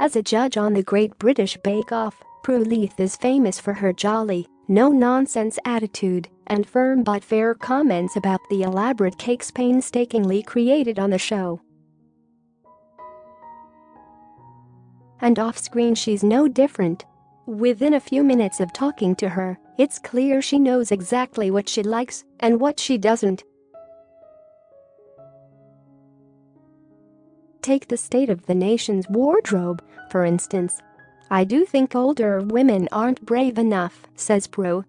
As a judge on the Great British Bake Off, Prue Leith is famous for her jolly, no-nonsense attitude and firm but fair comments about the elaborate cakes painstakingly created on the show. And off-screen she's no different. Within a few minutes of talking to her, it's clear she knows exactly what she likes and what she doesn't. Take the state of the nation's wardrobe, for instance. "I do think older women aren't brave enough," says Prue.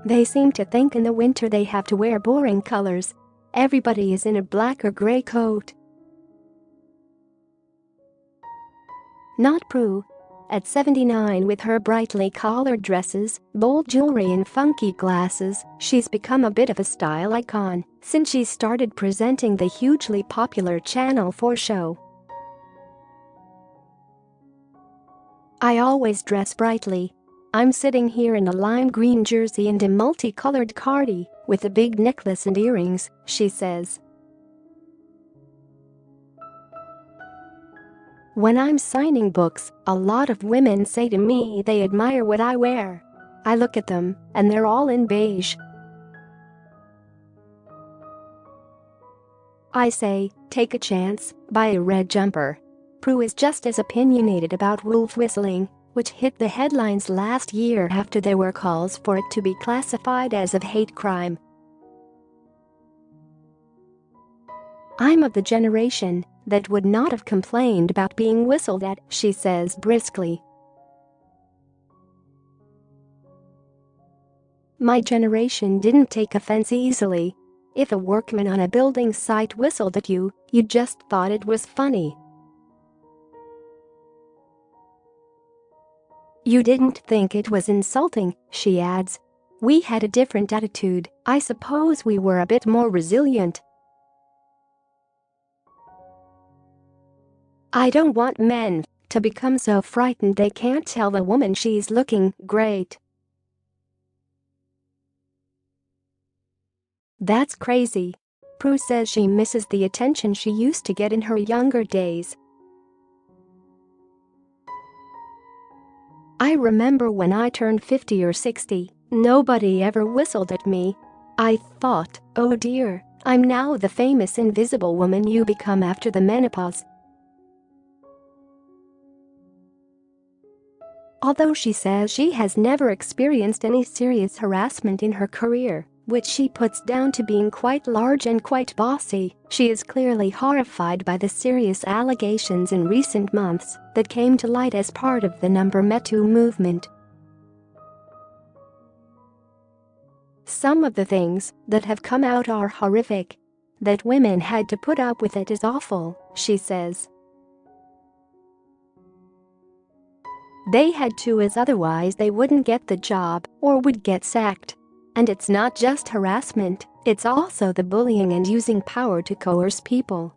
"They seem to think in the winter they have to wear boring colors. Everybody is in a black or grey coat." Not Prue. At 79, with her brightly collared dresses, bold jewellery and funky glasses, she's become a bit of a style icon since she started presenting the hugely popular Channel 4 show. "I always dress brightly. I'm sitting here in a lime green jersey and a multicolored cardi with a big necklace and earrings," she says. "When I'm signing books, a lot of women say to me they admire what I wear. I look at them, and they're all in beige. I say, take a chance, buy a red jumper." Prue is just as opinionated about wolf whistling, which hit the headlines last year after there were calls for it to be classified as a hate crime. "I'm of the generation that would not have complained about being whistled at," she says briskly. "My generation didn't take offense easily. If a workman on a building site whistled at you, you just thought it was funny. You didn't think it was insulting," she adds. "We had a different attitude. I suppose we were a bit more resilient." "I don't want men to become so frightened they can't tell the woman she's looking great." That's crazy. Prue says she misses the attention she used to get in her younger days. "I remember when I turned 50 or 60, nobody ever whistled at me. I thought, oh dear, I'm now the famous invisible woman you become after the menopause." Although she says she has never experienced any serious harassment in her career, which she puts down to being quite large and quite bossy, she is clearly horrified by the serious allegations in recent months that came to light as part of the Me Too movement. "Some of the things that have come out are horrific. That women had to put up with it is awful," she says. "They had to, as otherwise they wouldn't get the job or would get sacked. And it's not just harassment, it's also the bullying and using power to coerce people."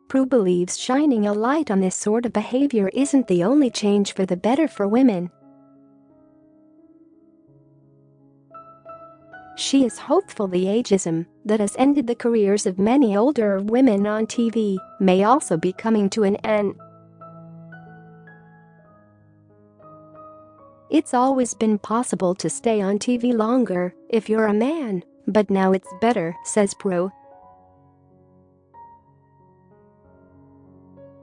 Prue believes shining a light on this sort of behavior isn't the only change for the better for women. She is hopeful the ageism that has ended the careers of many older women on TV may also be coming to an end. "It's always been possible to stay on TV longer if you're a man, but now it's better," says Prue.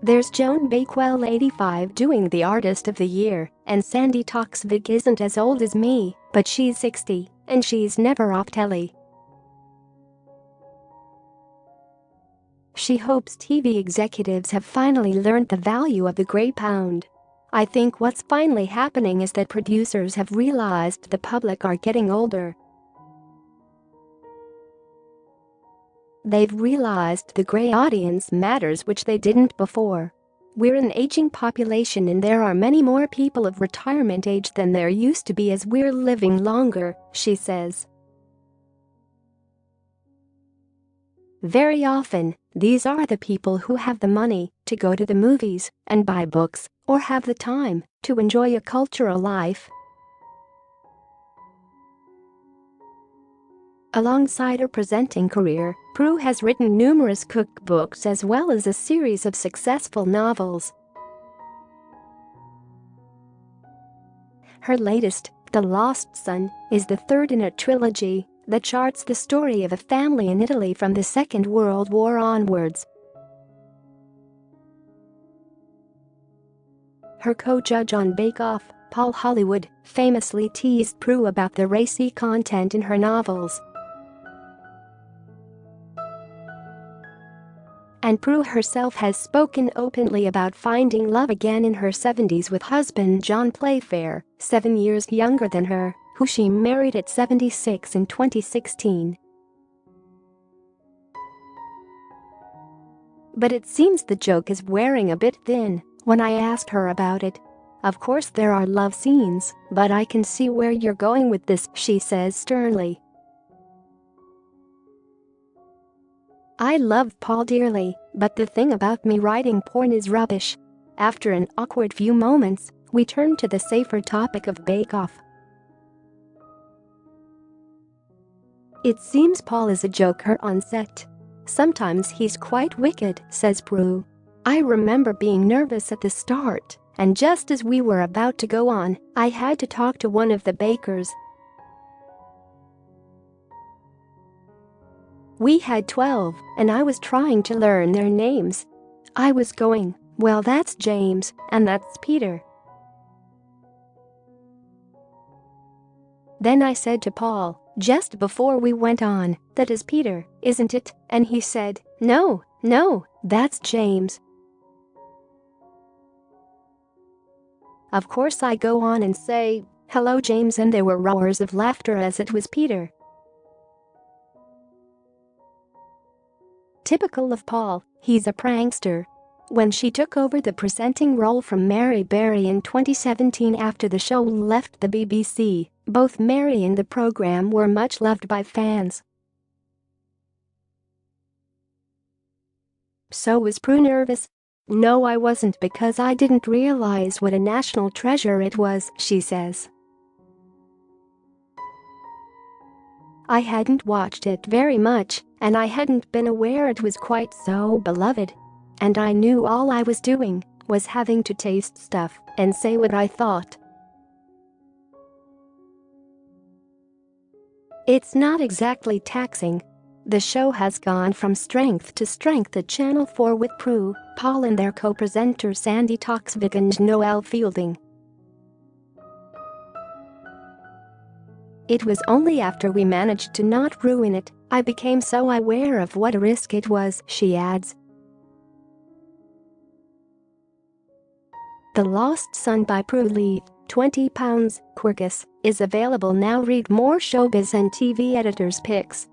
"There's Joan Bakewell, 85, doing the Artist of the Year, and Sandi Toksvig isn't as old as me, but she's 60, and she's never off telly." She hopes TV executives have finally learned the value of the grey pound. "I think what's finally happening is that producers have realized the public are getting older. They've realized the grey audience matters, which they didn't before. We're an aging population and there are many more people of retirement age than there used to be as we're living longer," she says. "Very often, these are the people who have the money to go to the movies and buy books or have the time to enjoy a cultural life. Alongside her presenting career, Prue has written numerous cookbooks as well as a series of successful novels. Her latest, The Lost Son, is the third in a trilogy that charts the story of a family in Italy from the Second World War onwards. Her co-judge on Bake Off, Paul Hollywood, famously teased Prue about the racy content in her novels. And Prue herself has spoken openly about finding love again in her 70s with husband John Playfair, 7 years younger than her, who she married at 76 in 2016. But it seems the joke is wearing a bit thin when I asked her about it. Of course there are love scenes, but I can see where you're going with this, she says sternly. I love Paul dearly, but the thing about me writing porn is rubbish. After an awkward few moments, we turn to the safer topic of Bake Off. It seems Paul is a joker on set. Sometimes he's quite wicked, says Prue. I remember being nervous at the start, and just as we were about to go on, I had to talk to one of the bakers. We had 12, and I was trying to learn their names. I was going, well, that's James, and that's Peter. Then I said to Paul, just before we went on, that is Peter, isn't it? And he said, no, that's James. Of course I go on and say, hello James, and there were roars of laughter as it was Peter. Typical of Paul, he's a prankster. When she took over the presenting role from Mary Berry in 2017 after the show left the BBC, both Mary and the program were much loved by fans. So was Prue nervous? No, I wasn't, because I didn't realize what a national treasure it was, she says. I hadn't watched it very much, and I hadn't been aware it was quite so beloved. And I knew all I was doing was having to taste stuff and say what I thought. It's not exactly taxing. The show has gone from strength to strength at Channel 4 with Prue, Paul and their co-presenters Sandi Toksvig and Noel Fielding. It was only after we managed to not ruin it, I became so aware of what a risk it was, she adds. The Lost Son by Prue Leith, £20, Quercus, is available now. Read more showbiz and TV editors' picks.